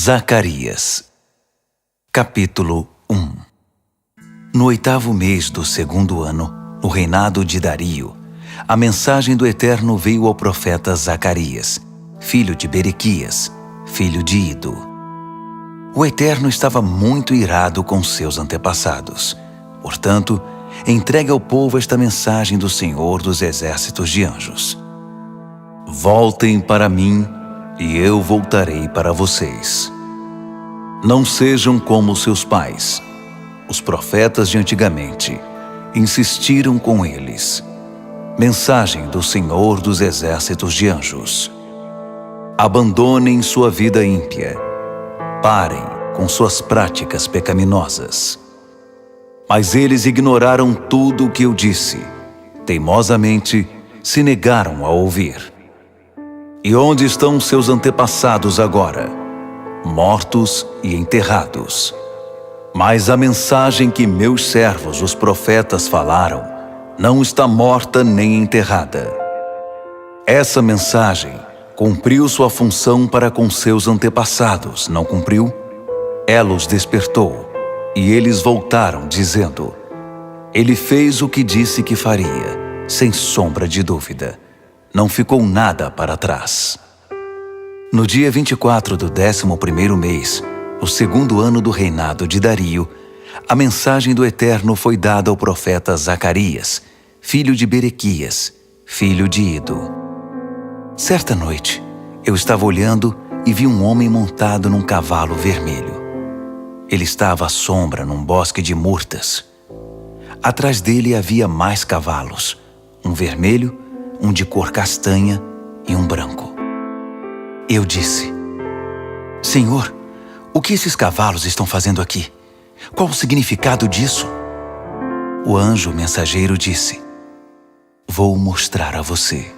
Zacarias, capítulo 1. No 8º mês do 2º ano, no reinado de Dario, a mensagem do Eterno veio ao profeta Zacarias, filho de Berequias, filho de Ido. O Eterno estava muito irado com seus antepassados. Portanto, entregue ao povo esta mensagem do Senhor dos Exércitos de Anjos. Voltem para mim, e eu voltarei para vocês. Não sejam como seus pais. Os profetas de antigamente insistiram com eles. Mensagem do Senhor dos Exércitos de Anjos. Abandonem sua vida ímpia. Parem com suas práticas pecaminosas. Mas eles ignoraram tudo o que eu disse. Teimosamente se negaram a ouvir. E onde estão seus antepassados agora? Mortos e enterrados. Mas a mensagem que meus servos, os profetas, falaram, não está morta nem enterrada. Essa mensagem cumpriu sua função para com seus antepassados, não cumpriu? Ela os despertou, e eles voltaram, dizendo: Ele fez o que disse que faria, sem sombra de dúvida. Não ficou nada para trás. No dia 24 do 11º mês, o 2º ano do reinado de Dario, a mensagem do Eterno foi dada ao profeta Zacarias, filho de Berequias, filho de Ido. Certa noite, eu estava olhando e vi um homem montado num cavalo vermelho. Ele estava à sombra num bosque de murtas. Atrás dele havia mais cavalos, um vermelho, um de cor castanha e um branco. Eu disse: Senhor, o que esses cavalos estão fazendo aqui? Qual o significado disso? O anjo mensageiro disse: Vou mostrar a você.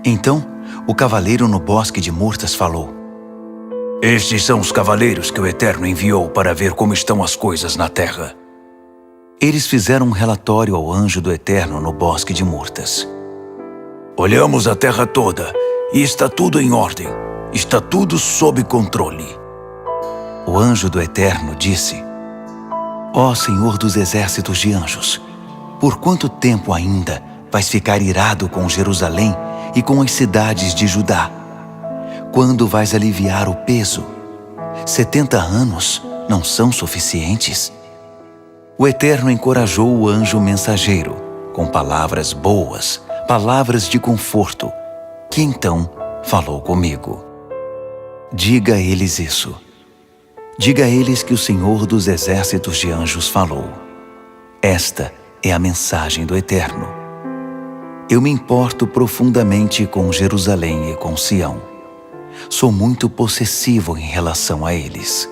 Então, o cavaleiro no bosque de murtas falou: Estes são os cavaleiros que o Eterno enviou para ver como estão as coisas na terra. Eles fizeram um relatório ao anjo do Eterno no bosque de murtas. Olhamos a terra toda e está tudo em ordem. Está tudo sob controle. O anjo do Eterno disse: Ó Senhor dos Exércitos de Anjos, por quanto tempo ainda vais ficar irado com Jerusalém e com as cidades de Judá? Quando vais aliviar o peso? 70 anos não são suficientes? O Eterno encorajou o anjo mensageiro com palavras boas, palavras de conforto, que então falou comigo. Diga a eles isso. Diga a eles que o Senhor dos Exércitos de Anjos falou. Esta é a mensagem do Eterno. Eu me importo profundamente com Jerusalém e com Sião. Sou muito possessivo em relação a eles.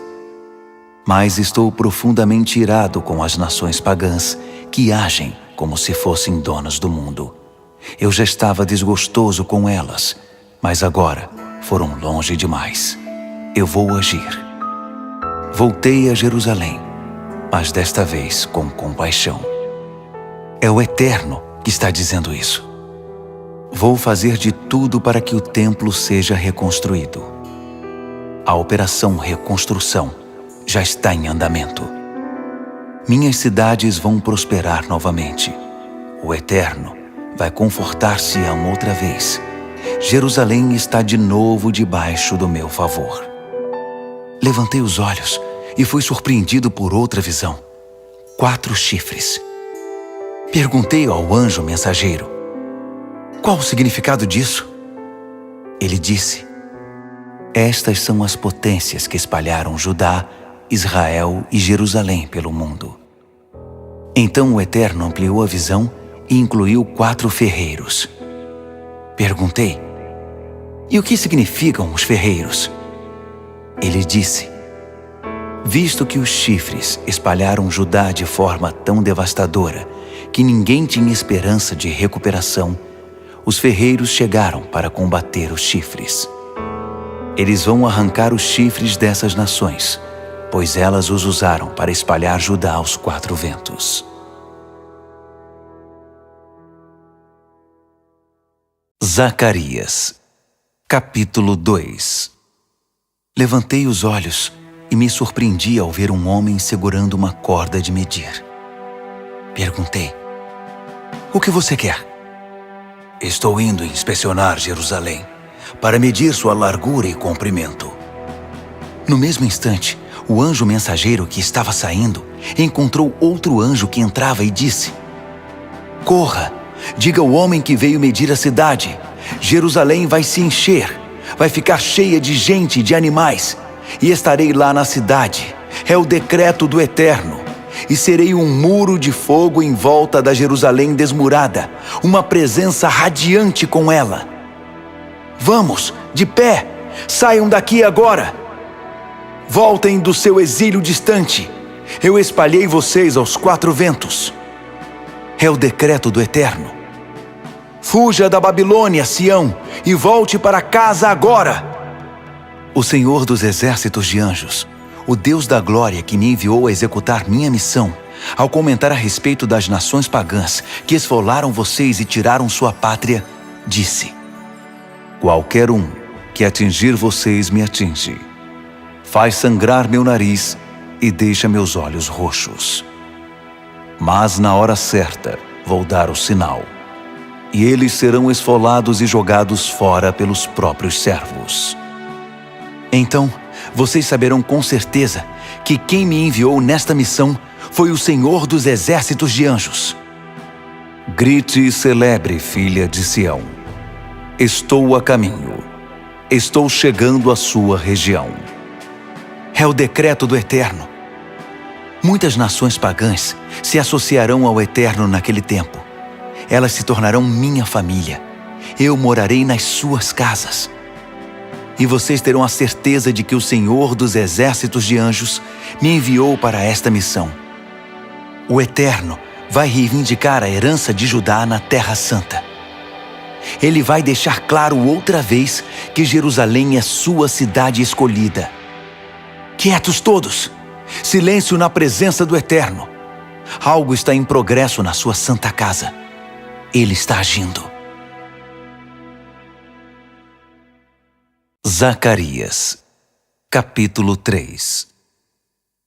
Mas estou profundamente irado com as nações pagãs que agem como se fossem donas do mundo. Eu já estava desgostoso com elas, mas agora foram longe demais. Eu vou agir. Voltei a Jerusalém, mas desta vez com compaixão. É o Eterno que está dizendo isso. Vou fazer de tudo para que o templo seja reconstruído. A operação reconstrução já está em andamento. Minhas cidades vão prosperar novamente. O Eterno vai confortar Sião outra vez. Jerusalém está de novo debaixo do meu favor. Levantei os olhos e fui surpreendido por outra visão. 4 chifres. Perguntei ao anjo mensageiro: Qual o significado disso? Ele disse: Estas são as potências que espalharam Judá, Israel e Jerusalém pelo mundo. Então o Eterno ampliou a visão e incluiu 4 ferreiros. Perguntei: E o que significam os ferreiros? Ele disse: Visto que os chifres espalharam Judá de forma tão devastadora que ninguém tinha esperança de recuperação, os ferreiros chegaram para combater os chifres. Eles vão arrancar os chifres dessas nações, pois elas os usaram para espalhar Judá aos 4 ventos. Zacarias, capítulo 2. Levantei os olhos e me surpreendi ao ver um homem segurando uma corda de medir. Perguntei: "O que você quer?" "Estou indo inspecionar Jerusalém para medir sua largura e comprimento." No mesmo instante, o anjo mensageiro que estava saindo encontrou outro anjo que entrava e disse: "Corra, diga ao homem que veio medir a cidade: Jerusalém vai se encher, vai ficar cheia de gente e de animais, e estarei lá na cidade. É o decreto do Eterno. E serei um muro de fogo em volta da Jerusalém desmurada, uma presença radiante com ela. Vamos, de pé, saiam daqui agora. Voltem do seu exílio distante. Eu espalhei vocês aos 4 ventos. É o decreto do Eterno. Fuja da Babilônia, Sião, e volte para casa agora." O Senhor dos exércitos de anjos, o Deus da glória que me enviou a executar minha missão, ao comentar a respeito das nações pagãs que esfolaram vocês e tiraram sua pátria, disse: "Qualquer um que atingir vocês me atinge. Faz sangrar meu nariz e deixa meus olhos roxos. Mas na hora certa vou dar o sinal, e eles serão esfolados e jogados fora pelos próprios servos. Então vocês saberão com certeza que quem me enviou nesta missão foi o Senhor dos exércitos de anjos. Grite e celebre, filha de Sião. Estou a caminho. Estou chegando à sua região." É o decreto do Eterno. Muitas nações pagãs se associarão ao Eterno naquele tempo. Elas se tornarão minha família. Eu morarei nas suas casas. E vocês terão a certeza de que o Senhor dos exércitos de anjos me enviou para esta missão. O Eterno vai reivindicar a herança de Judá na Terra Santa. Ele vai deixar claro outra vez que Jerusalém é sua cidade escolhida. Quietos todos! Silêncio na presença do Eterno. Algo está em progresso na sua santa casa. Ele está agindo. Zacarias, capítulo 3.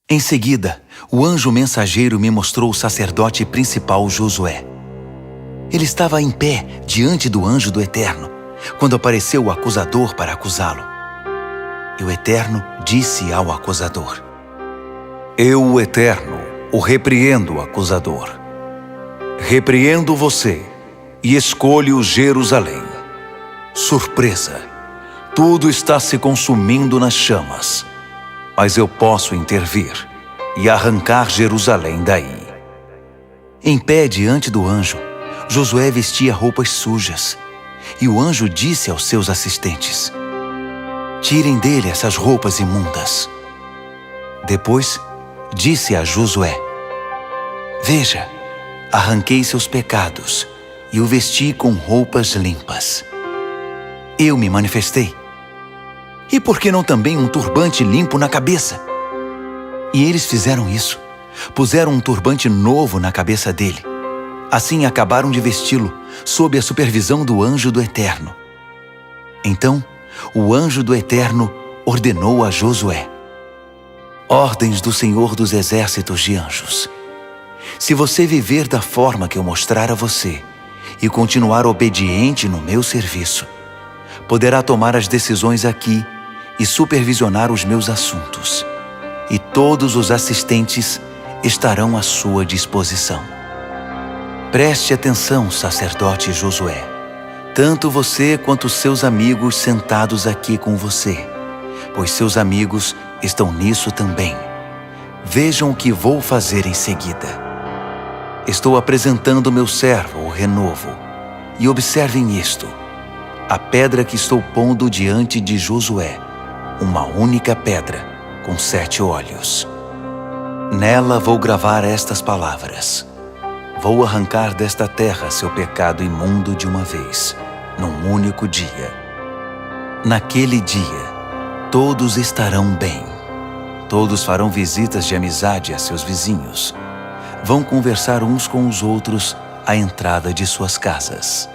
Em seguida, o anjo mensageiro me mostrou o sacerdote principal Josué. Ele estava em pé diante do anjo do Eterno, quando apareceu o acusador para acusá-lo. E o Eterno disse ao acusador: "Eu, o Eterno, o repreendo, acusador. Repreendo você e escolho Jerusalém. Surpresa! Tudo está se consumindo nas chamas, mas eu posso intervir e arrancar Jerusalém daí." Em pé diante do anjo, Josué vestia roupas sujas, e o anjo disse aos seus assistentes: "Tirem dele essas roupas imundas." Depois, disse a Josué: "Veja, arranquei seus pecados e o vesti com roupas limpas. Eu me manifestei. E por que não também um turbante limpo na cabeça?" E eles fizeram isso. Puseram um turbante novo na cabeça dele. Assim acabaram de vesti-lo, sob a supervisão do anjo do Eterno. Então, o anjo do Eterno ordenou a Josué: "Ordens do Senhor dos exércitos de anjos. Se você viver da forma que eu mostrar a você e continuar obediente no meu serviço, poderá tomar as decisões aqui e supervisionar os meus assuntos, e todos os assistentes estarão à sua disposição. Preste atenção, sacerdote Josué, tanto você quanto seus amigos sentados aqui com você, pois seus amigos estão nisso também. Vejam o que vou fazer em seguida. Estou apresentando meu servo, o renovo, e observem isto: a pedra que estou pondo diante de Josué, uma única pedra com 7 olhos. Nela vou gravar estas palavras: vou arrancar desta terra seu pecado imundo de uma vez, num único dia. Naquele dia, todos estarão bem. Todos farão visitas de amizade a seus vizinhos. Vão conversar uns com os outros à entrada de suas casas."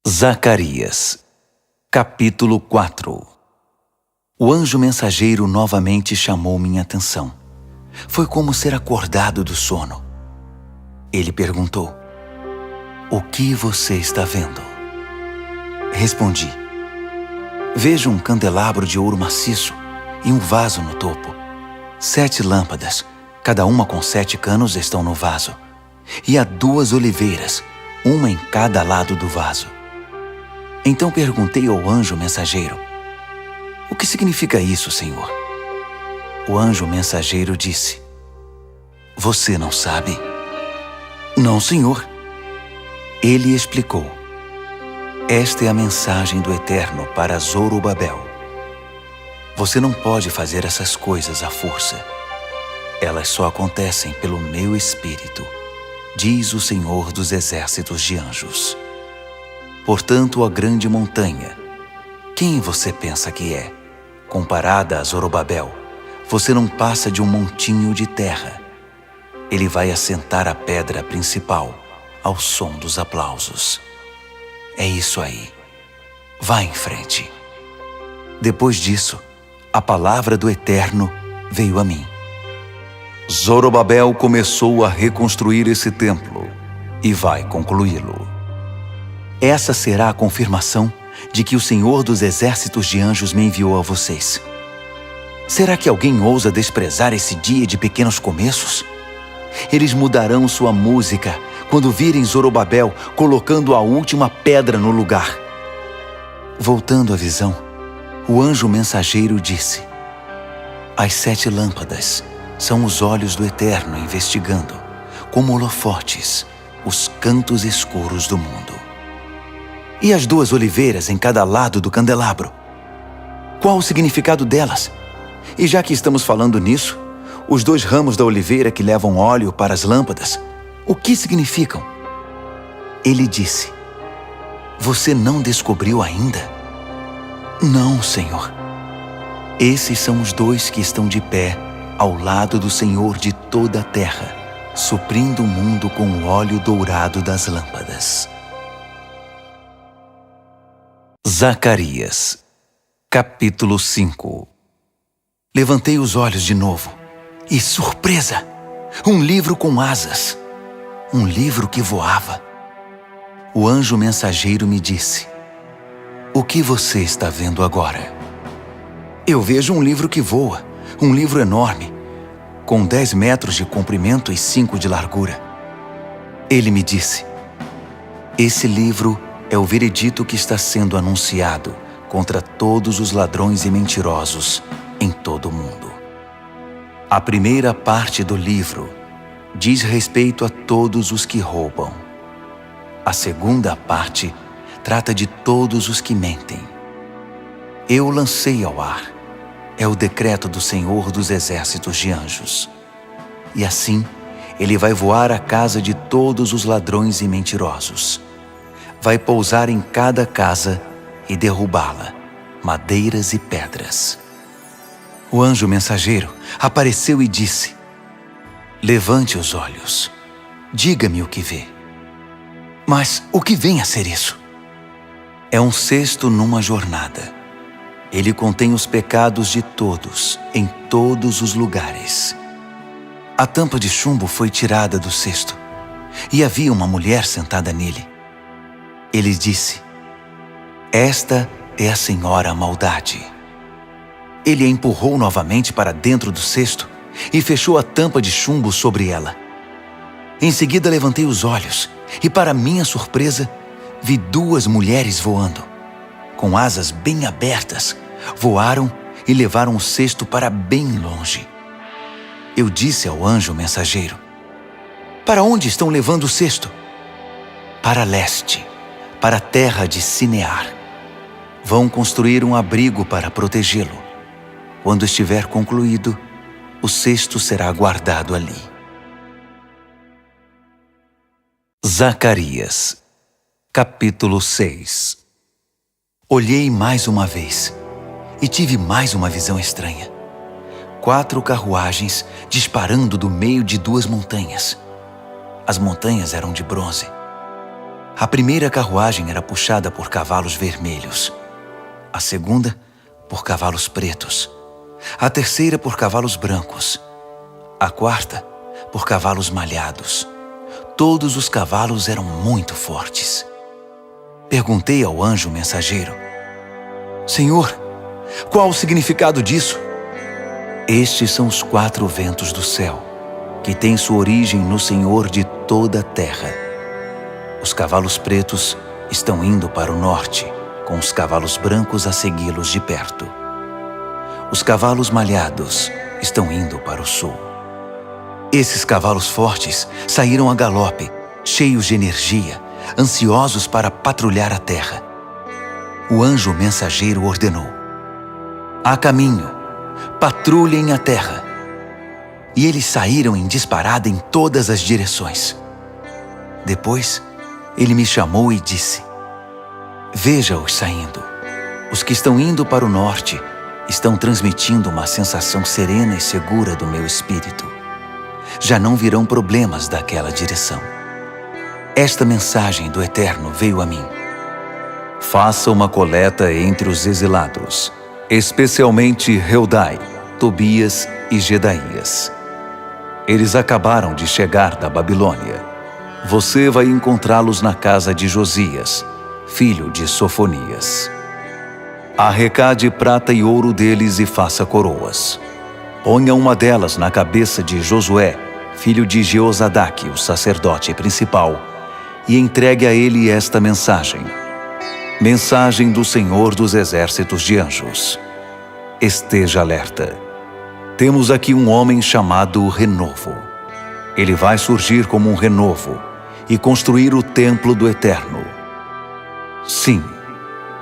Zacarias, Capítulo 4. O anjo mensageiro novamente chamou minha atenção. Foi como ser acordado do sono. Ele perguntou: "O que você está vendo?" Respondi: "Vejo um candelabro de ouro maciço e um vaso no topo. 7 lâmpadas, cada uma com 7 canos, estão no vaso. E há 2 oliveiras, uma em cada lado do vaso." Então perguntei ao anjo mensageiro: "O que significa isso, Senhor?" O anjo mensageiro disse: "Você não sabe?" "Não, Senhor." Ele explicou: "Esta é a mensagem do Eterno para Zorobabel. Você não pode fazer essas coisas à força. Elas só acontecem pelo meu Espírito, diz o Senhor dos Exércitos de Anjos. Portanto, a grande montanha, quem você pensa que é? Comparada a Zorobabel, você não passa de um montinho de terra. Ele vai assentar a pedra principal ao som dos aplausos. É isso aí. Vá em frente." Depois disso, a palavra do Eterno veio a mim. Zorobabel começou a reconstruir esse templo e vai concluí-lo. Essa será a confirmação de que o Senhor dos Exércitos de Anjos me enviou a vocês. Será que alguém ousa desprezar esse dia de pequenos começos? Eles mudarão sua música quando virem Zorobabel colocando a última pedra no lugar. Voltando à visão, o anjo mensageiro disse: "As 7 lâmpadas são os olhos do Eterno investigando, como holofotes, os cantos escuros do mundo. E as 2 oliveiras em cada lado do candelabro? Qual o significado delas? E já que estamos falando nisso, os 2 ramos da oliveira que levam óleo para as lâmpadas, o que significam?" Ele disse: "Você não descobriu ainda?" "Não, Senhor." "Esses são os 2 que estão de pé ao lado do Senhor de toda a terra, suprindo o mundo com o óleo dourado das lâmpadas." Zacarias, capítulo 5. Levantei os olhos de novo e, surpresa! Um livro com asas. Um livro que voava. O anjo mensageiro me disse: "O que você está vendo agora?" "Eu vejo um livro que voa, um livro enorme, com 10 metros de comprimento e 5 de largura." Ele me disse: "Esse livro é o veredito que está sendo anunciado contra todos os ladrões e mentirosos em todo o mundo. A primeira parte do livro diz respeito a todos os que roubam. A segunda parte trata de todos os que mentem. Eu lancei ao ar. É o decreto do Senhor dos Exércitos de Anjos. E assim, ele vai voar à casa de todos os ladrões e mentirosos. Vai pousar em cada casa e derrubá-la, madeiras e pedras." O anjo mensageiro apareceu e disse: "Levante os olhos. Diga-me o que vê." "Mas o que vem a ser isso?" "É um cesto numa jornada. Ele contém os pecados de todos, em todos os lugares. A tampa de chumbo foi tirada do cesto, e havia uma mulher sentada nele. Ele disse: Esta é a Senhora Maldade." Ele a empurrou novamente para dentro do cesto e fechou a tampa de chumbo sobre ela. Em seguida levantei os olhos e, para minha surpresa, vi 2 mulheres voando. Com asas bem abertas, voaram e levaram o cesto para bem longe. Eu disse ao anjo mensageiro: "Para onde estão levando o cesto?" "Para leste, para a terra de Sinear. Vão construir um abrigo para protegê-lo. Quando estiver concluído, o cesto será guardado ali." Zacarias, capítulo 6. Olhei mais uma vez e tive mais uma visão estranha. 4 carruagens disparando do meio de 2 montanhas. As montanhas eram de bronze. A primeira carruagem era puxada por cavalos vermelhos. a segunda por cavalos pretos, a terceira por cavalos brancos, a quarta por cavalos malhados. Todos os cavalos eram muito fortes. Perguntei ao anjo mensageiro: Senhor, qual o significado disso? Estes são os 4 ventos do céu, que têm sua origem no Senhor de toda a terra. Os cavalos pretos estão indo para o norte, com os cavalos brancos a segui-los de perto. Os cavalos malhados estão indo para o sul. Esses cavalos fortes saíram a galope, cheios de energia, ansiosos para patrulhar a terra. O anjo mensageiro ordenou: "A caminho, patrulhem a terra." E eles saíram em disparada em todas as direções. Depois, ele me chamou e disse: "Veja-os saindo. Os que estão indo para o norte estão transmitindo uma sensação serena e segura do meu espírito. Já não virão problemas daquela direção. Esta mensagem do Eterno veio a mim: faça uma coleta entre os exilados, especialmente Heldai, Tobias e Jedaías. Eles acabaram de chegar da Babilônia. Você vai encontrá-los na casa de Josias, filho de Sofonias. Arrecade prata e ouro deles e faça coroas. Ponha uma delas na cabeça de Josué, filho de Jeozadaque, o sacerdote principal, e entregue a ele esta mensagem: mensagem do Senhor dos Exércitos de Anjos. Esteja alerta. Temos aqui um homem chamado Renovo. Ele vai surgir como um renovo e construir o templo do Eterno. Sim,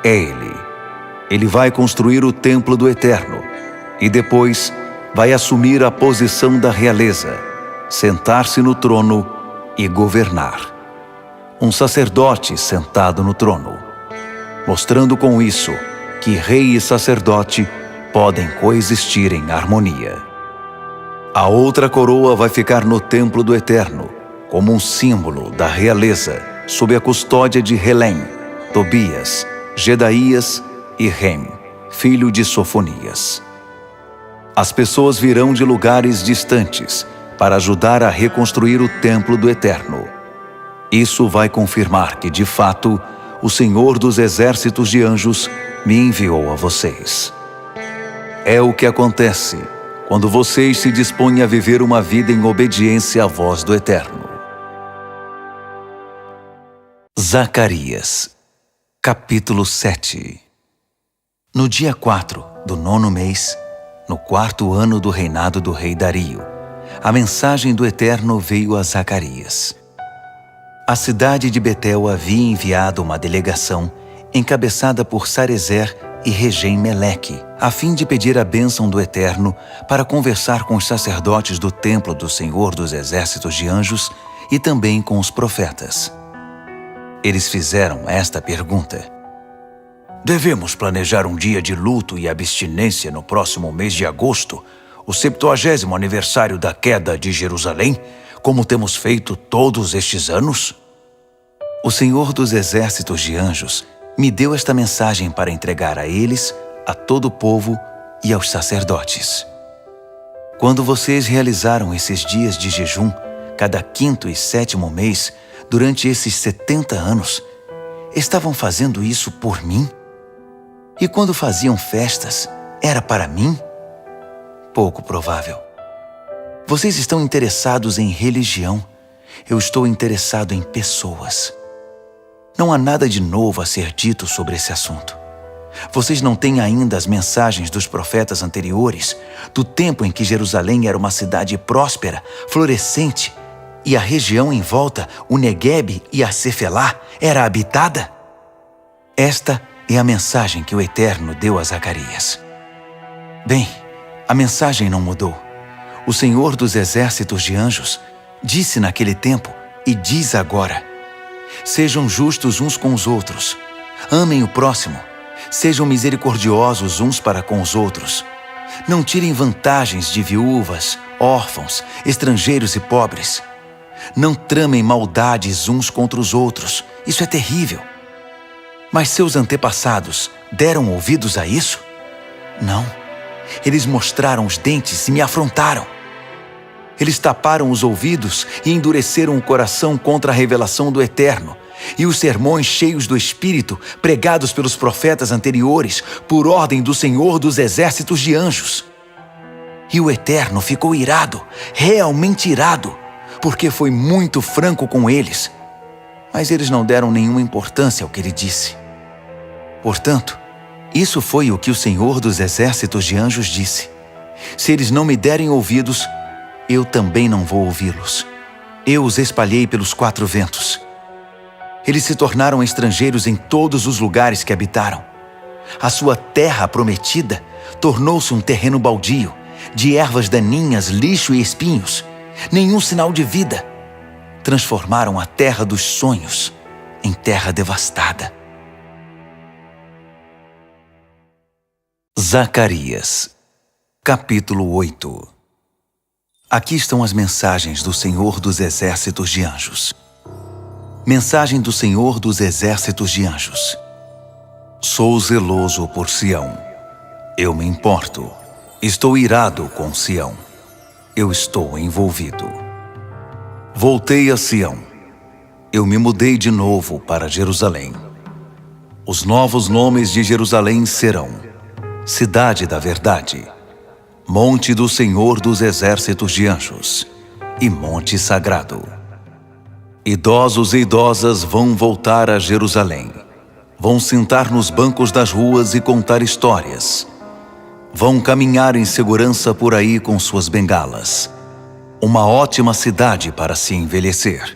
é ele. Ele vai construir o templo do Eterno e depois vai assumir a posição da realeza, sentar-se no trono e governar. Um sacerdote sentado no trono, mostrando com isso que rei e sacerdote podem coexistir em harmonia. A outra coroa vai ficar no templo do Eterno, como um símbolo da realeza, sob a custódia de Helem, Tobias, Jedaías e Rem, filho de Sofonias. As pessoas virão de lugares distantes para ajudar a reconstruir o templo do Eterno. Isso vai confirmar que, de fato, o Senhor dos Exércitos de Anjos me enviou a vocês. É o que acontece quando vocês se dispõem a viver uma vida em obediência à voz do Eterno. Zacarias, capítulo 7. No dia 4 do 9º mês, no 4º ano do reinado do rei Dario, a mensagem do Eterno veio a Zacarias. A cidade de Betel havia enviado uma delegação encabeçada por Sarezer e Regem-Meleque, a fim de pedir a bênção do Eterno para conversar com os sacerdotes do templo do Senhor dos Exércitos de Anjos e também com os profetas. Eles fizeram esta pergunta: devemos planejar um dia de luto e abstinência no próximo mês de agosto, o 70º aniversário da queda de Jerusalém, como temos feito todos estes anos? O Senhor dos Exércitos de Anjos me deu esta mensagem para entregar a eles, a todo o povo e aos sacerdotes. Quando vocês realizaram esses dias de jejum, cada 5º e 7º mês, durante esses 70 anos, estavam fazendo isso por mim? E quando faziam festas, era para mim? Pouco provável. Vocês estão interessados em religião. Eu estou interessado em pessoas. Não há nada de novo a ser dito sobre esse assunto. Vocês não têm ainda as mensagens dos profetas anteriores, do tempo em que Jerusalém era uma cidade próspera, florescente, e a região em volta, o Neguebe e a Cefelá, era habitada? Esta é a mensagem que o Eterno deu a Zacarias. Bem, a mensagem não mudou. O Senhor dos Exércitos de Anjos disse naquele tempo e diz agora: sejam justos uns com os outros, amem o próximo, sejam misericordiosos uns para com os outros. Não tirem vantagens de viúvas, órfãos, estrangeiros e pobres. Não tramem maldades uns contra os outros. Isso é terrível. Mas seus antepassados deram ouvidos a isso? Não. Eles mostraram os dentes e me afrontaram. Eles taparam os ouvidos e endureceram o coração contra a revelação do Eterno e os sermões cheios do Espírito pregados pelos profetas anteriores por ordem do Senhor dos Exércitos de Anjos. E o Eterno ficou irado, realmente irado, porque foi muito franco com eles. Mas eles não deram nenhuma importância ao que ele disse. Portanto, isso foi o que o Senhor dos Exércitos de Anjos disse: se eles não me derem ouvidos, eu também não vou ouvi-los. Eu os espalhei pelos 4 ventos. Eles se tornaram estrangeiros em todos os lugares que habitaram. A sua terra prometida tornou-se um terreno baldio, de ervas daninhas, lixo e espinhos. Nenhum sinal de vida. Transformaram a terra dos sonhos em terra devastada. Zacarias, capítulo 8. Aqui estão as mensagens do Senhor dos Exércitos de Anjos. Mensagem do Senhor dos Exércitos de Anjos. Sou zeloso por Sião. Eu me importo. Estou irado com Sião. Eu estou envolvido. Voltei a Sião. Eu me mudei de novo para Jerusalém. Os novos nomes de Jerusalém serão: Cidade da Verdade, Monte do Senhor dos Exércitos de Anjos e Monte Sagrado. Idosos e idosas vão voltar a Jerusalém. Vão sentar nos bancos das ruas e contar histórias. Vão caminhar em segurança por aí com suas bengalas. Uma ótima cidade para se envelhecer.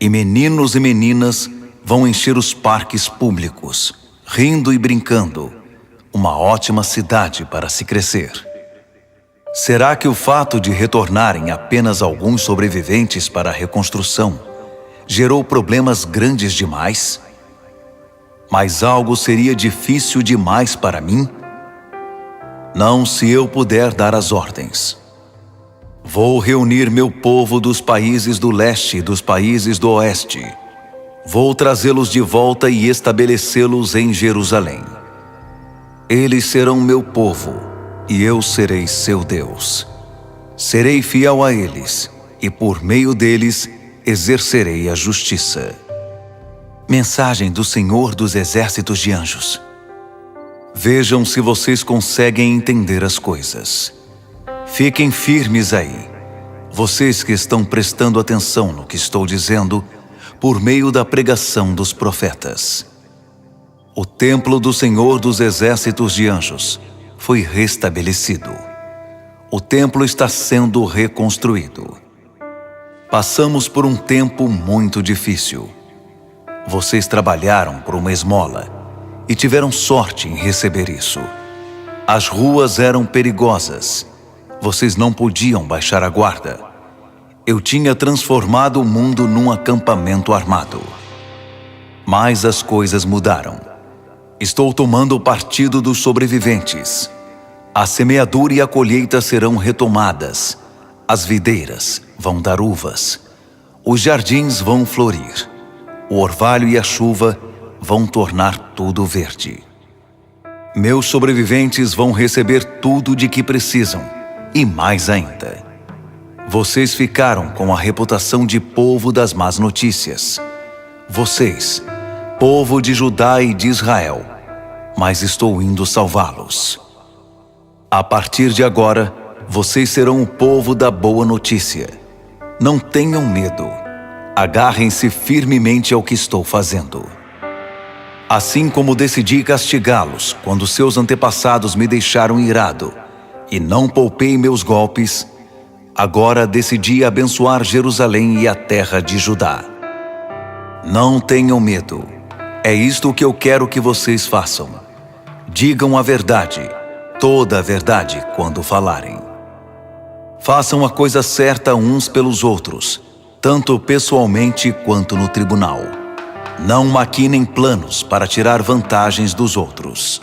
E meninos e meninas vão encher os parques públicos, rindo e brincando. Uma ótima cidade para se crescer. Será que o fato de retornarem apenas alguns sobreviventes para a reconstrução gerou problemas grandes demais? Mas algo seria difícil demais para mim? Não, se eu puder dar as ordens. Vou reunir meu povo dos países do leste e dos países do oeste. Vou trazê-los de volta e estabelecê-los em Jerusalém. Eles serão meu povo, e eu serei seu Deus. Serei fiel a eles, e por meio deles exercerei a justiça. Mensagem do Senhor dos Exércitos de Anjos. Vejam se vocês conseguem entender as coisas. Fiquem firmes aí, vocês que estão prestando atenção no que estou dizendo por meio da pregação dos profetas. O templo do Senhor dos Exércitos de Anjos foi restabelecido. O templo está sendo reconstruído. Passamos por um tempo muito difícil. Vocês trabalharam por uma esmola e tiveram sorte em receber isso. As ruas eram perigosas. Vocês não podiam baixar a guarda. Eu tinha transformado o mundo num acampamento armado. Mas as coisas mudaram. Estou tomando o partido dos sobreviventes. A semeadura e a colheita serão retomadas. As videiras vão dar uvas. Os jardins vão florir. O orvalho e a chuva vão tornar tudo verde. Meus sobreviventes vão receber tudo de que precisam, e mais ainda. Vocês ficaram com a reputação de povo das más notícias. Vocês, povo de Judá e de Israel, mas estou indo salvá-los. A partir de agora, vocês serão o povo da boa notícia. Não tenham medo. Agarrem-se firmemente ao que estou fazendo. Assim como decidi castigá-los quando seus antepassados me deixaram irado e não poupei meus golpes, agora decidi abençoar Jerusalém e a terra de Judá. Não tenham medo. É isto que eu quero que vocês façam. Digam a verdade, toda a verdade, quando falarem. Façam a coisa certa uns pelos outros, tanto pessoalmente quanto no tribunal. Não maquinem planos para tirar vantagens dos outros.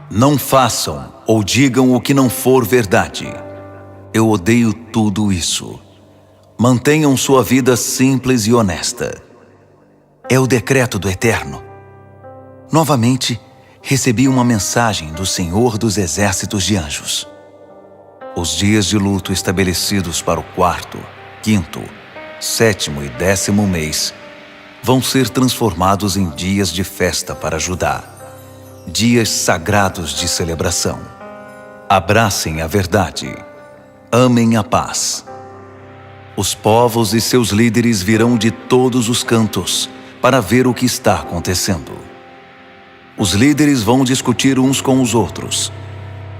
Não façam ou digam o que não for verdade. Eu odeio tudo isso. Mantenham sua vida simples e honesta. É o decreto do Eterno. Novamente, recebi uma mensagem do Senhor dos Exércitos de Anjos. Os dias de luto estabelecidos para o 4º, 5º, 7º e 10º mês vão ser transformados em dias de festa para Judá, dias sagrados de celebração. Abracem a verdade, amem a paz. Os povos e seus líderes virão de todos os cantos para ver o que está acontecendo. Os líderes vão discutir uns com os outros.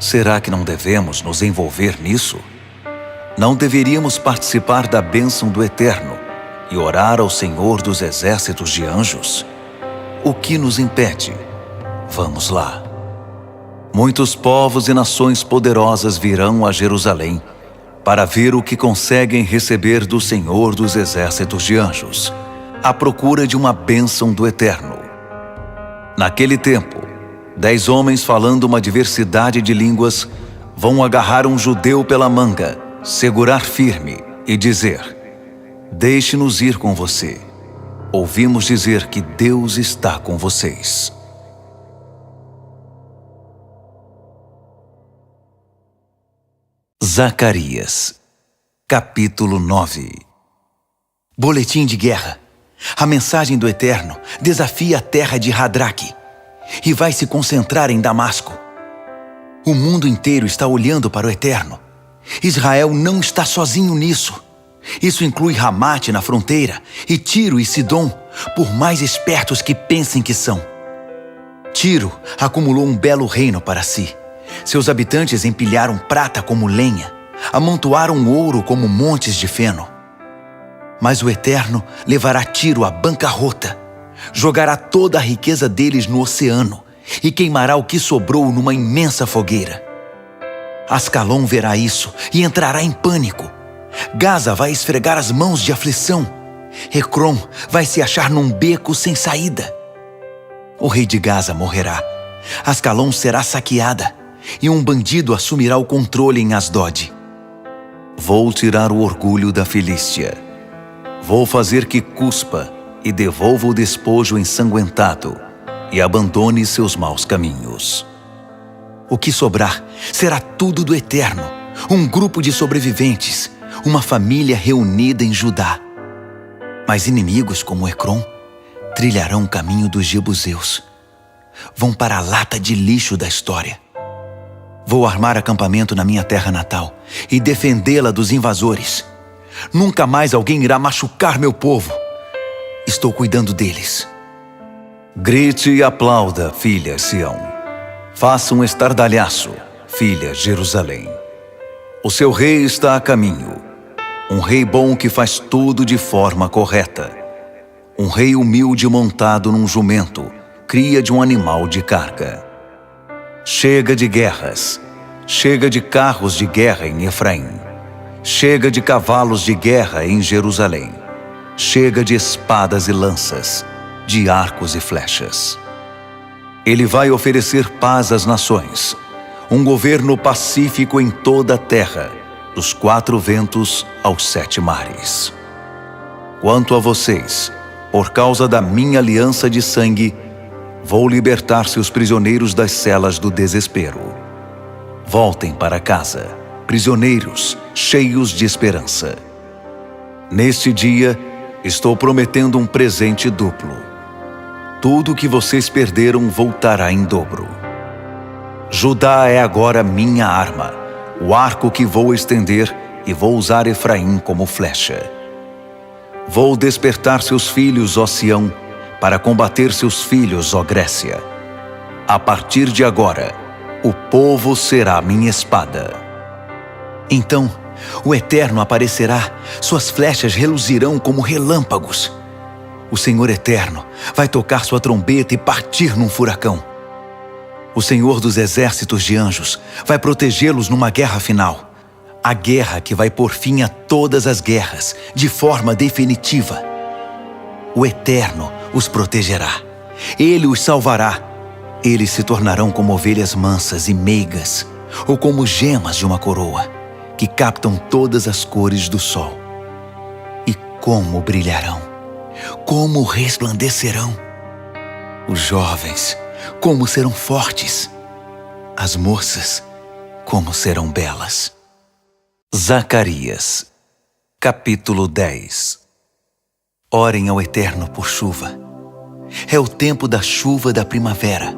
Será que não devemos nos envolver nisso? Não deveríamos participar da bênção do Eterno e orar ao Senhor dos Exércitos de Anjos? O que nos impede? Vamos lá. Muitos povos e nações poderosas virão a Jerusalém para ver o que conseguem receber do Senhor dos Exércitos de Anjos, à procura de uma bênção do Eterno. Naquele tempo, 10 homens falando uma diversidade de línguas vão agarrar um judeu pela manga, segurar firme e dizer: "Deixe-nos ir com você. Ouvimos dizer que Deus está com vocês." Zacarias, capítulo 9. Boletim de guerra. A mensagem do Eterno desafia a terra de Hadraque e vai se concentrar em Damasco. O mundo inteiro está olhando para o Eterno. Israel não está sozinho nisso. Isso inclui Ramate na fronteira e Tiro e Sidom, por mais espertos que pensem que são. Tiro acumulou um belo reino para si. Seus habitantes empilharam prata como lenha, amontoaram ouro como montes de feno. Mas o Eterno levará Tiro à bancarrota, jogará toda a riqueza deles no oceano e queimará o que sobrou numa imensa fogueira. Ascalon verá isso e entrará em pânico. Gaza vai esfregar as mãos de aflição. Ecrom vai se achar num beco sem saída. O rei de Gaza morrerá. Ascalon será saqueada e um bandido assumirá o controle em Asdod. Vou tirar o orgulho da Filístia. Vou fazer que cuspa e devolva o despojo ensanguentado e abandone seus maus caminhos. O que sobrar será tudo do Eterno, um grupo de sobreviventes, uma família reunida em Judá. Mas inimigos como Ecrom trilharão o caminho dos jebuseus. Vão para a lata de lixo da história. Vou armar acampamento na minha terra natal e defendê-la dos invasores. Nunca mais alguém irá machucar meu povo. Estou cuidando deles. Grite e aplauda, filha Sião. Faça um estardalhaço, filha Jerusalém. O seu rei está a caminho. Um rei bom que faz tudo de forma correta. Um rei humilde montado num jumento, cria de um animal de carga. Chega de guerras. Chega de carros de guerra em Efraim. Chega de cavalos de guerra em Jerusalém. Chega de espadas e lanças, de arcos e flechas. Ele vai oferecer paz às nações, um governo pacífico em toda a terra, dos 4 ventos aos 7 mares. Quanto a vocês, por causa da minha aliança de sangue, vou libertar seus prisioneiros das celas do desespero. Voltem para casa, prisioneiros cheios de esperança. Neste dia, estou prometendo um presente duplo. Tudo que vocês perderam voltará em dobro. Judá é agora minha arma, o arco que vou estender, e vou usar Efraim como flecha. Vou despertar seus filhos, ó Sião, para combater seus filhos, ó Grécia. A partir de agora, o povo será minha espada. Então, o Eterno aparecerá, suas flechas reluzirão como relâmpagos. O Senhor Eterno vai tocar sua trombeta e partir num furacão. O Senhor dos Exércitos de Anjos vai protegê-los numa guerra final. A guerra que vai pôr fim a todas as guerras, de forma definitiva. O Eterno os protegerá. Ele os salvará. Eles se tornarão como ovelhas mansas e meigas, ou como gemas de uma coroa, que captam todas as cores do sol. E como brilharão! Como resplandecerão! Os jovens como serão fortes! As moças, como serão belas! Zacarias, capítulo 10. Orem ao Eterno por chuva. É o tempo da chuva da primavera.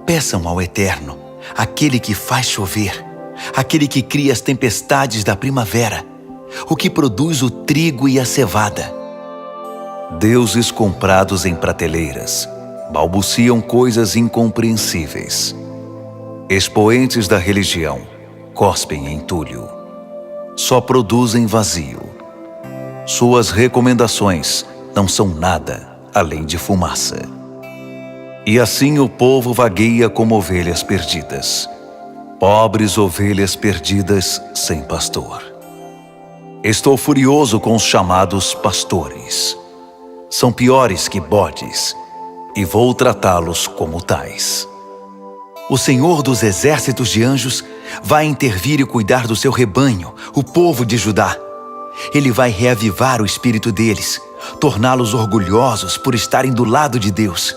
Peçam ao Eterno, aquele que faz chover, aquele que cria as tempestades da primavera, o que produz o trigo e a cevada. Deuses comprados em prateleiras balbuciam coisas incompreensíveis. Expoentes da religião cospem entulho. Só produzem vazio. Suas recomendações não são nada além de fumaça. E assim o povo vagueia como ovelhas perdidas. Pobres ovelhas perdidas sem pastor. Estou furioso com os chamados pastores. São piores que bodes, e vou tratá-los como tais. O Senhor dos exércitos de anjos vai intervir e cuidar do seu rebanho, o povo de Judá. Ele vai reavivar o espírito deles, torná-los orgulhosos por estarem do lado de Deus.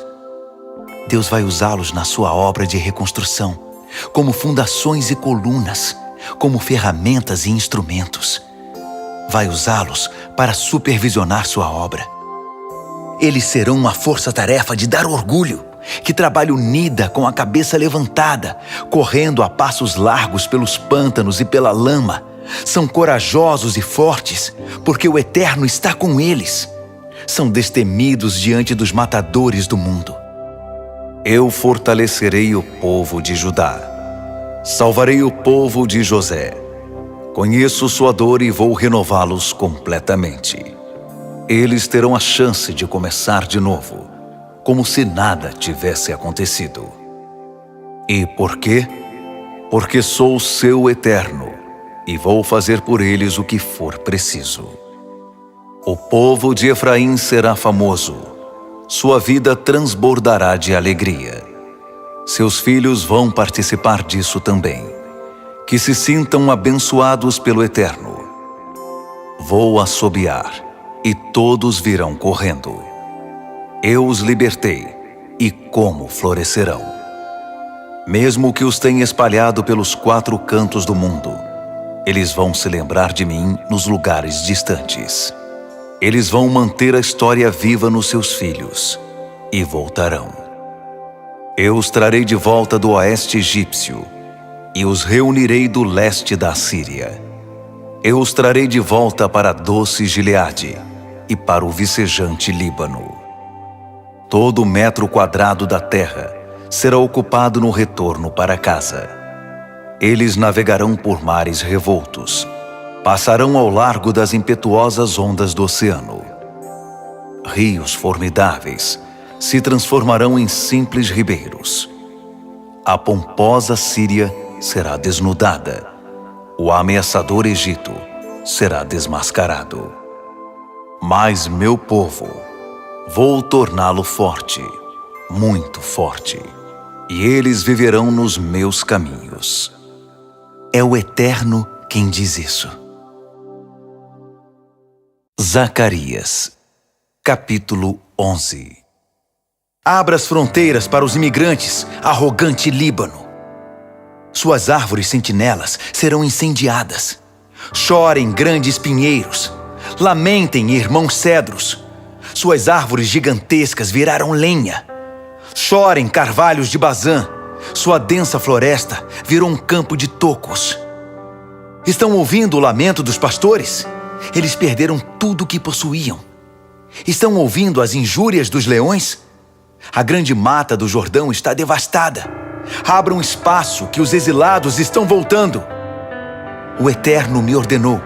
Deus vai usá-los na sua obra de reconstrução, como fundações e colunas, como ferramentas e instrumentos. Vai usá-los para supervisionar sua obra. Eles serão uma força-tarefa de dar orgulho, que trabalha unida com a cabeça levantada, correndo a passos largos pelos pântanos e pela lama. São corajosos e fortes, porque o Eterno está com eles. São destemidos diante dos matadores do mundo. Eu fortalecerei o povo de Judá. Salvarei o povo de José. Conheço sua dor e vou renová-los completamente. Eles terão a chance de começar de novo, como se nada tivesse acontecido. E por quê? Porque sou o seu Eterno e vou fazer por eles o que for preciso. O povo de Efraim será famoso. Sua vida transbordará de alegria. Seus filhos vão participar disso também. Que se sintam abençoados pelo Eterno. Vou assobiar e todos virão correndo. Eu os libertei, e como florescerão. Mesmo que os tenha espalhado pelos 4 cantos do mundo, eles vão se lembrar de mim nos lugares distantes. Eles vão manter a história viva nos seus filhos, e voltarão. Eu os trarei de volta do oeste egípcio, e os reunirei do leste da Síria. Eu os trarei de volta para a doce Gileade, e para o vicejante Líbano. Todo metro quadrado da terra será ocupado no retorno para casa. Eles navegarão por mares revoltos, passarão ao largo das impetuosas ondas do oceano. Rios formidáveis se transformarão em simples ribeiros. A pomposa Síria será desnudada. O ameaçador Egito será desmascarado. Mas meu povo, vou torná-lo forte, muito forte, e eles viverão nos meus caminhos. É o Eterno quem diz isso. Zacarias, capítulo 11. Abra as fronteiras para os imigrantes, arrogante Líbano. Suas árvores sentinelas serão incendiadas. Chorem, grandes pinheiros. Lamentem, irmãos cedros. Suas árvores gigantescas viraram lenha. Chorem, carvalhos de Bazã. Sua densa floresta virou um campo de tocos. Estão ouvindo o lamento dos pastores? Eles perderam tudo o que possuíam. Estão ouvindo as injúrias dos leões? A grande mata do Jordão está devastada. Abram espaço, que os exilados estão voltando. O Eterno me ordenou: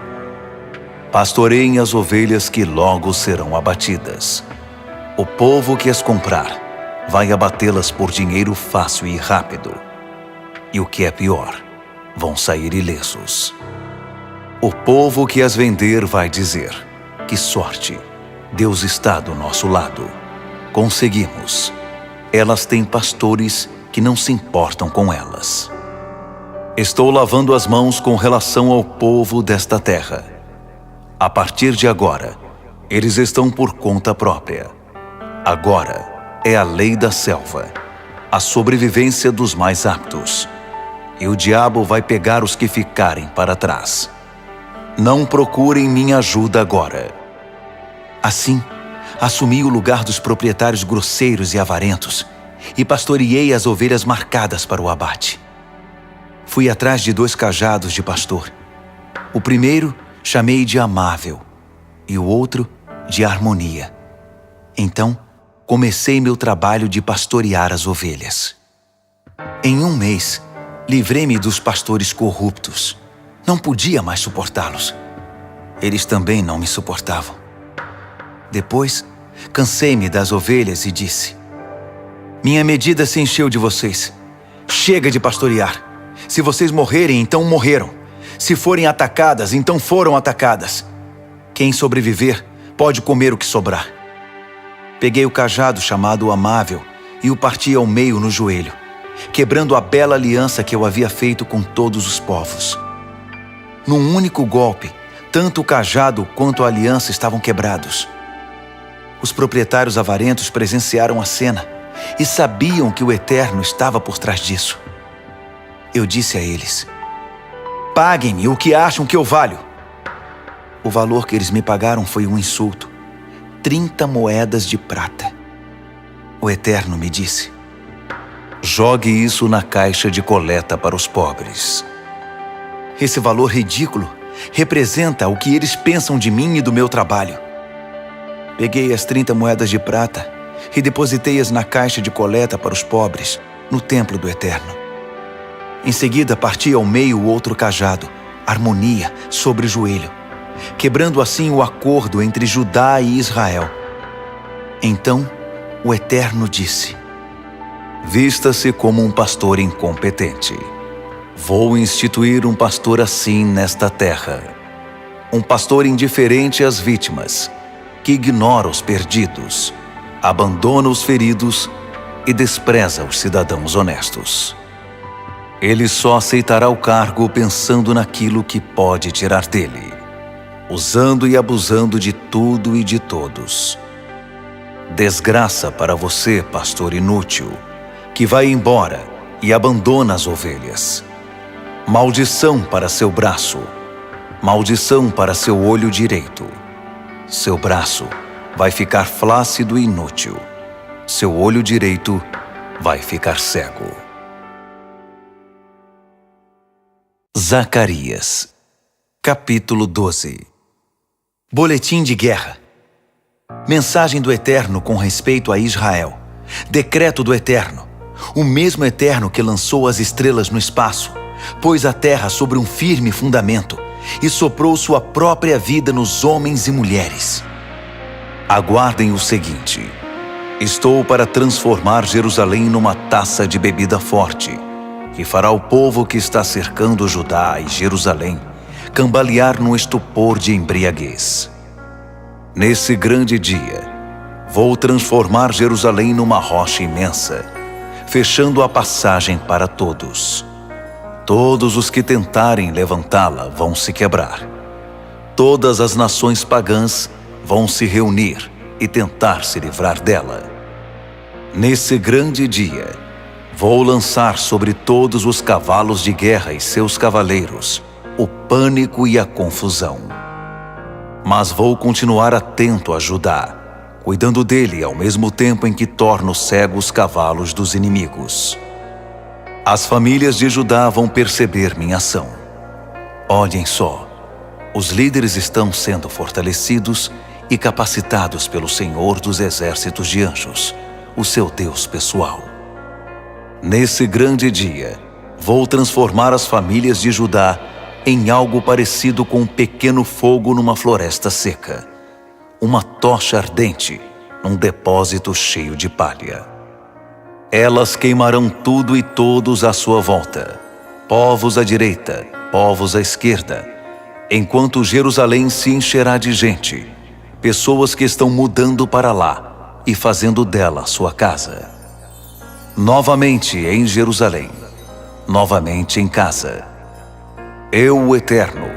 pastoreiem as ovelhas que logo serão abatidas. O povo que as comprar vai abatê-las por dinheiro fácil e rápido. E o que é pior, vão sair ilesos. O povo que as vender vai dizer: que sorte, Deus está do nosso lado. Conseguimos. Elas têm pastores que não se importam com elas. Estou lavando as mãos com relação ao povo desta terra. A partir de agora, eles estão por conta própria. Agora é a lei da selva. a sobrevivência dos mais aptos. E o diabo vai pegar os que ficarem para trás. Não procurem minha ajuda agora. Assim, assumi o lugar dos proprietários grosseiros e avarentos e pastoreei as ovelhas marcadas para o abate. Fui atrás de 2 cajados de pastor. O primeiro chamei de Amável e o outro de Harmonia. Então, comecei meu trabalho de pastorear as ovelhas. Em 1 mês, livrei-me dos pastores corruptos. Não podia mais suportá-los. Eles também não me suportavam. Depois, cansei-me das ovelhas e disse: minha medida se encheu de vocês. Chega de pastorear. Se vocês morrerem, então morreram. Se forem atacadas, então foram atacadas. Quem sobreviver pode comer o que sobrar. Peguei o cajado chamado Amável e o parti ao meio no joelho, quebrando a bela aliança que eu havia feito com todos os povos. Num único golpe, tanto o cajado quanto a aliança estavam quebrados. Os proprietários avarentos presenciaram a cena e sabiam que o Eterno estava por trás disso. Eu disse a eles: paguem-me o que acham que eu valho. O valor que eles me pagaram foi um insulto: 30 moedas de prata. O Eterno me disse: jogue isso na caixa de coleta para os pobres. Esse valor ridículo representa o que eles pensam de mim e do meu trabalho. Peguei as 30 moedas de prata e depositei-as na caixa de coleta para os pobres, no templo do Eterno. Em seguida, parti ao meio o outro cajado, Harmonia, sobre o joelho, quebrando assim o acordo entre Judá e Israel. Então, o Eterno disse: vista-se como um pastor incompetente. Vou instituir um pastor assim nesta terra. Um pastor indiferente às vítimas, que ignora os perdidos, abandona os feridos e despreza os cidadãos honestos. Ele só aceitará o cargo pensando naquilo que pode tirar dele, usando e abusando de tudo e de todos. Desgraça para você, pastor inútil, que vai embora e abandona as ovelhas. Maldição para seu braço, maldição para seu olho direito. Seu braço vai ficar flácido e inútil. Seu olho direito vai ficar cego. Zacarias, capítulo 12. Boletim de guerra. Mensagem do Eterno com respeito a Israel. Decreto do Eterno, o mesmo Eterno que lançou as estrelas no espaço, pôs a terra sobre um firme fundamento e soprou sua própria vida nos homens e mulheres. Aguardem o seguinte: estou para transformar Jerusalém numa taça de bebida forte, que fará o povo que está cercando Judá e Jerusalém cambalear num estupor de embriaguez. Nesse grande dia, vou transformar Jerusalém numa rocha imensa, fechando a passagem para todos. Todos os que tentarem levantá-la vão se quebrar. Todas as nações pagãs vão se reunir e tentar se livrar dela. Nesse grande dia, vou lançar sobre todos os cavalos de guerra e seus cavaleiros o pânico e a confusão. Mas vou continuar atento a Judá, cuidando dele ao mesmo tempo em que torno cegos os cavalos dos inimigos. As famílias de Judá vão perceber minha ação. Olhem só, os líderes estão sendo fortalecidos e capacitados pelo Senhor dos exércitos de anjos, o seu Deus pessoal. Nesse grande dia, vou transformar as famílias de Judá em algo parecido com um pequeno fogo numa floresta seca, uma tocha ardente num depósito cheio de palha. Elas queimarão tudo e todos à sua volta, povos à direita, povos à esquerda, enquanto Jerusalém se encherá de gente, pessoas que estão mudando para lá e fazendo dela sua casa. Novamente em Jerusalém, novamente em casa. Eu, o Eterno,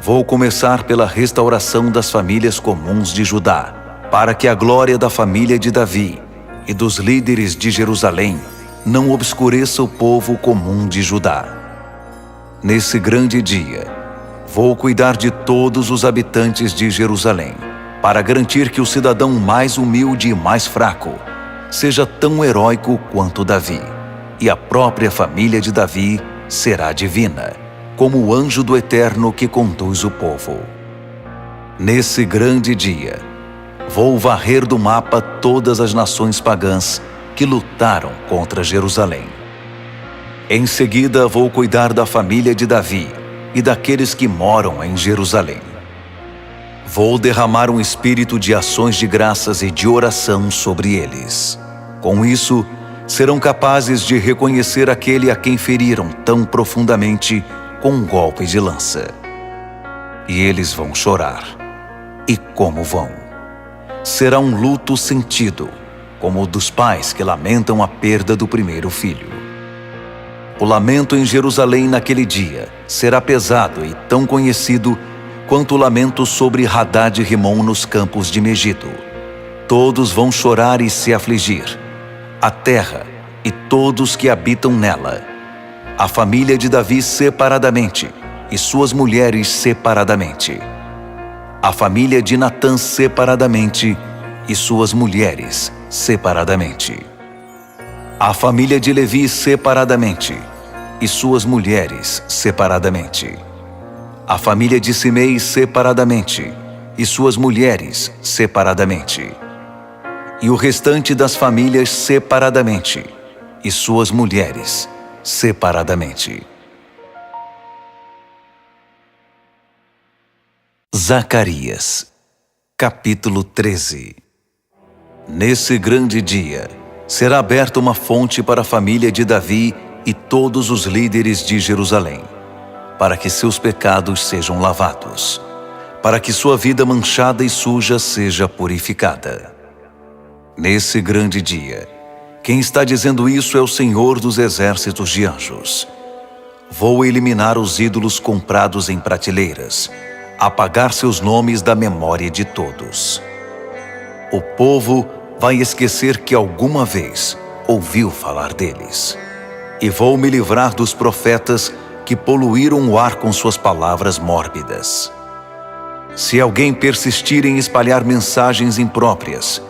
vou começar pela restauração das famílias comuns de Judá, para que a glória da família de Davi e dos líderes de Jerusalém não obscureça o povo comum de Judá. Nesse grande dia, vou cuidar de todos os habitantes de Jerusalém, para garantir que o cidadão mais humilde e mais fraco seja tão heróico quanto Davi, e a própria família de Davi será divina, como o anjo do Eterno que conduz o povo. Nesse grande dia, vou varrer do mapa todas as nações pagãs que lutaram contra Jerusalém. Em seguida, vou cuidar da família de Davi e daqueles que moram em Jerusalém. Vou derramar um espírito de ações de graças e de oração sobre eles. Com isso, serão capazes de reconhecer aquele a quem feriram tão profundamente com um golpe de lança. E eles vão chorar. E como vão? Será um luto sentido, como o dos pais que lamentam a perda do primeiro filho. O lamento em Jerusalém naquele dia será pesado e tão conhecido quanto o lamento sobre Hadad e Rimom nos campos de Megido. Todos vão chorar e se afligir, a terra e todos que habitam nela, a família de Davi separadamente e suas mulheres separadamente, a família de Natã separadamente e suas mulheres separadamente, a família de Levi separadamente e suas mulheres separadamente, a família de Simei separadamente e suas mulheres separadamente, e o restante das famílias separadamente e suas mulheres separadamente. Zacarias, capítulo 13. Nesse grande dia, será aberta uma fonte para a família de Davi e todos os líderes de Jerusalém, para que seus pecados sejam lavados, para que sua vida manchada e suja seja purificada. Nesse grande dia, quem está dizendo isso é o Senhor dos exércitos de anjos. Vou eliminar os ídolos comprados em prateleiras, apagar seus nomes da memória de todos. O povo vai esquecer que alguma vez ouviu falar deles. E vou me livrar dos profetas que poluíram o ar com suas palavras mórbidas. Se alguém persistir em espalhar mensagens impróprias,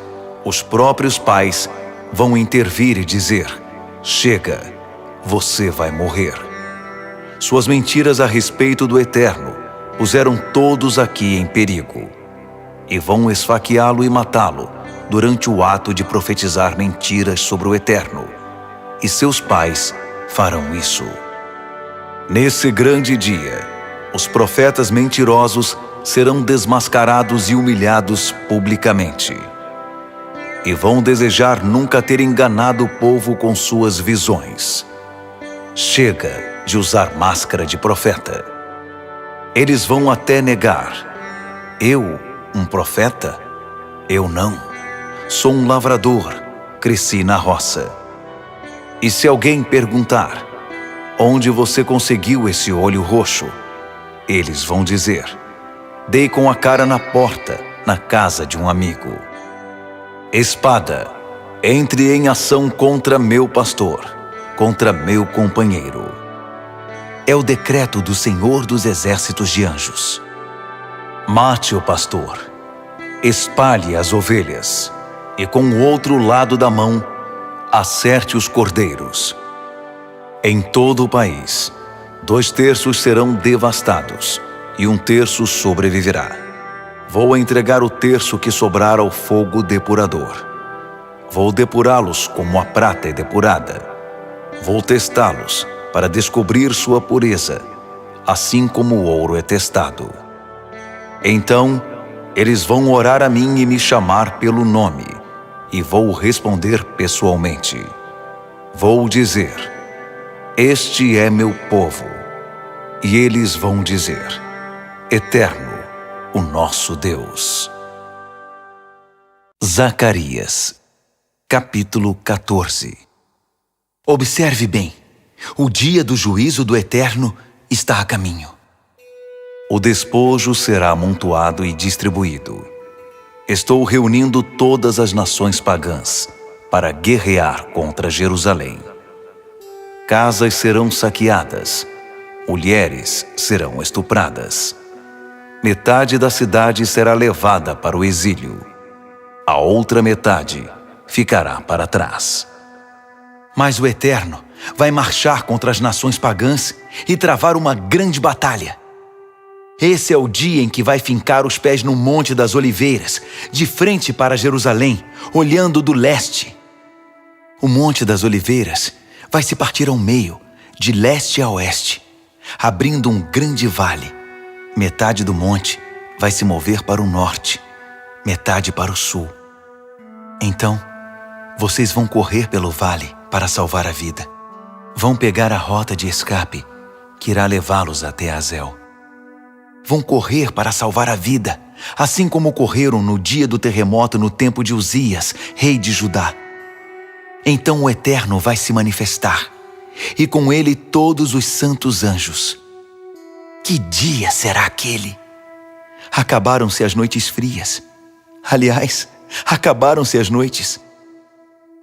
os próprios pais vão intervir e dizer: chega, você vai morrer. Suas mentiras a respeito do Eterno puseram todos aqui em perigo, e vão esfaqueá-lo e matá-lo durante o ato de profetizar mentiras sobre o Eterno, e seus pais farão isso. Nesse grande dia, os profetas mentirosos serão desmascarados e humilhados publicamente, e vão desejar nunca ter enganado o povo com suas visões. Chega de usar máscara de profeta. Eles vão até negar: eu, um profeta? Eu não. Sou um lavrador, cresci na roça. E se alguém perguntar: onde você conseguiu esse olho roxo? Eles vão dizer: dei com a cara na porta, na casa de um amigo. Espada, entre em ação contra meu pastor, contra meu companheiro. É o decreto do Senhor dos exércitos de anjos. Mate o pastor, espalhe as ovelhas, e com o outro lado da mão, acerte os cordeiros. Em todo o país, 2/3 serão devastados, e 1/3 sobreviverá. Vou entregar o 1/3 que sobrar ao fogo depurador. Vou depurá-los como a prata é depurada. Vou testá-los para descobrir sua pureza, assim como o ouro é testado. Então, eles vão orar a mim e me chamar pelo nome, e vou responder pessoalmente. Vou dizer: este é meu povo. E eles vão dizer: Eterno, o nosso Deus. Zacarias, capítulo 14. Observe bem, o dia do juízo do Eterno está a caminho. O despojo será amontoado e distribuído. Estou reunindo todas as nações pagãs para guerrear contra Jerusalém. Casas serão saqueadas, mulheres serão estupradas. Metade da cidade será levada para o exílio. A outra metade ficará para trás. Mas o Eterno vai marchar contra as nações pagãs e travar uma grande batalha. Esse é o dia em que vai fincar os pés no Monte das Oliveiras, de frente para Jerusalém, olhando do leste. O Monte das Oliveiras vai se partir ao meio, de leste a oeste, abrindo um grande vale. Metade do monte vai se mover para o norte, metade para o sul. Então, vocês vão correr pelo vale para salvar a vida. Vão pegar a rota de escape que irá levá-los até Azel. Vão correr para salvar a vida, assim como correram no dia do terremoto no tempo de Uzias, rei de Judá. Então o Eterno vai se manifestar, e com ele todos os santos anjos. Que dia será aquele? Acabaram-se as noites frias. Aliás, acabaram-se as noites.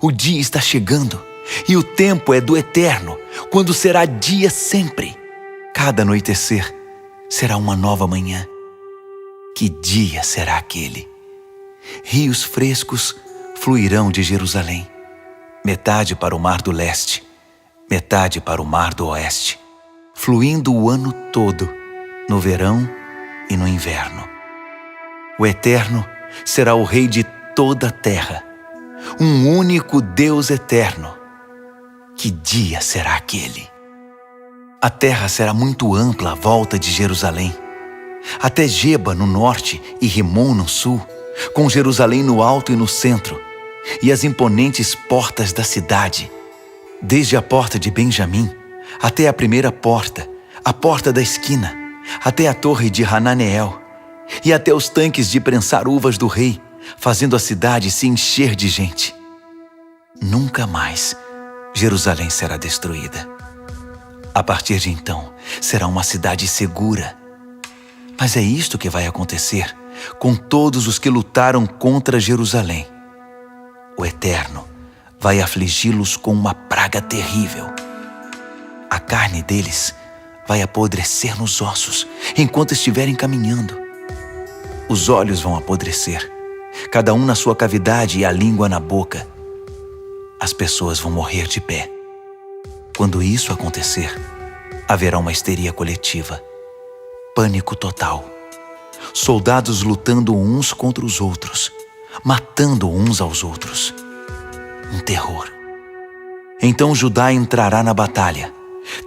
O dia está chegando, e o tempo é do Eterno, quando será dia sempre. Cada anoitecer será uma nova manhã. Que dia será aquele? Rios frescos fluirão de Jerusalém, metade para o mar do leste, metade para o mar do oeste, fluindo o ano todo, no verão e no inverno. O Eterno será o Rei de toda a terra, um único Deus eterno. Que dia será aquele? A terra será muito ampla à volta de Jerusalém, até Geba no norte e Rimon no sul, com Jerusalém no alto e no centro, e as imponentes portas da cidade, desde a porta de Benjamim até a primeira porta, a porta da esquina, até a torre de Hananeel, e até os tanques de prensar uvas do rei, fazendo a cidade se encher de gente. Nunca mais Jerusalém será destruída. A partir de então, será uma cidade segura. Mas é isto que vai acontecer com todos os que lutaram contra Jerusalém. O Eterno vai afligi-los com uma praga terrível. A carne deles vai apodrecer nos ossos enquanto estiverem caminhando. Os olhos vão apodrecer, cada um na sua cavidade e a língua na boca. As pessoas vão morrer de pé. Quando isso acontecer, haverá uma histeria coletiva, pânico total, soldados lutando uns contra os outros, matando uns aos outros. Um terror. Então Judá entrará na batalha.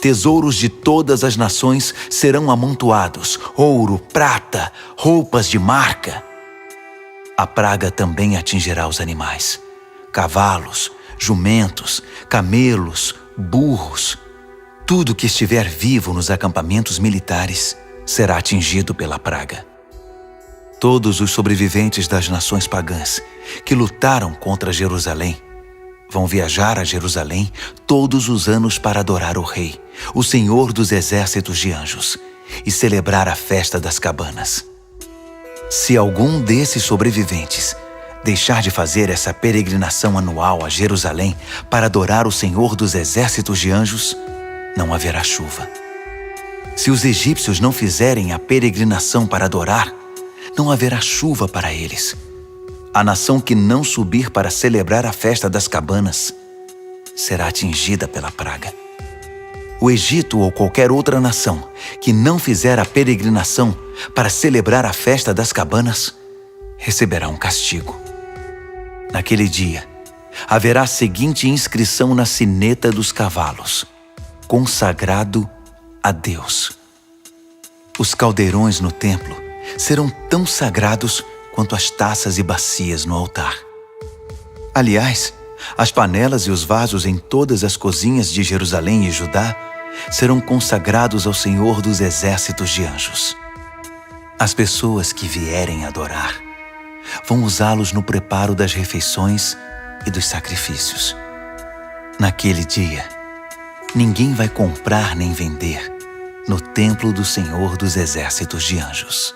Tesouros de todas as nações serão amontoados, ouro, prata, roupas de marca. A praga também atingirá os animais, cavalos, jumentos, camelos, burros. Tudo que estiver vivo nos acampamentos militares será atingido pela praga. Todos os sobreviventes das nações pagãs que lutaram contra Jerusalém vão viajar a Jerusalém todos os anos para adorar o Rei, o Senhor dos exércitos de anjos, e celebrar a festa das cabanas. Se algum desses sobreviventes deixar de fazer essa peregrinação anual a Jerusalém para adorar o Senhor dos exércitos de anjos, não haverá chuva. Se os egípcios não fizerem a peregrinação para adorar, não haverá chuva para eles. A nação que não subir para celebrar a festa das cabanas será atingida pela praga. O Egito ou qualquer outra nação que não fizer a peregrinação para celebrar a festa das cabanas receberá um castigo. Naquele dia, haverá a seguinte inscrição na sineta dos cavalos: consagrado a Deus. Os caldeirões no templo serão tão sagrados quanto as taças e bacias no altar. Aliás, as panelas e os vasos em todas as cozinhas de Jerusalém e Judá serão consagrados ao Senhor dos exércitos de anjos. As pessoas que vierem adorar vão usá-los no preparo das refeições e dos sacrifícios. Naquele dia, ninguém vai comprar nem vender no templo do Senhor dos exércitos de anjos.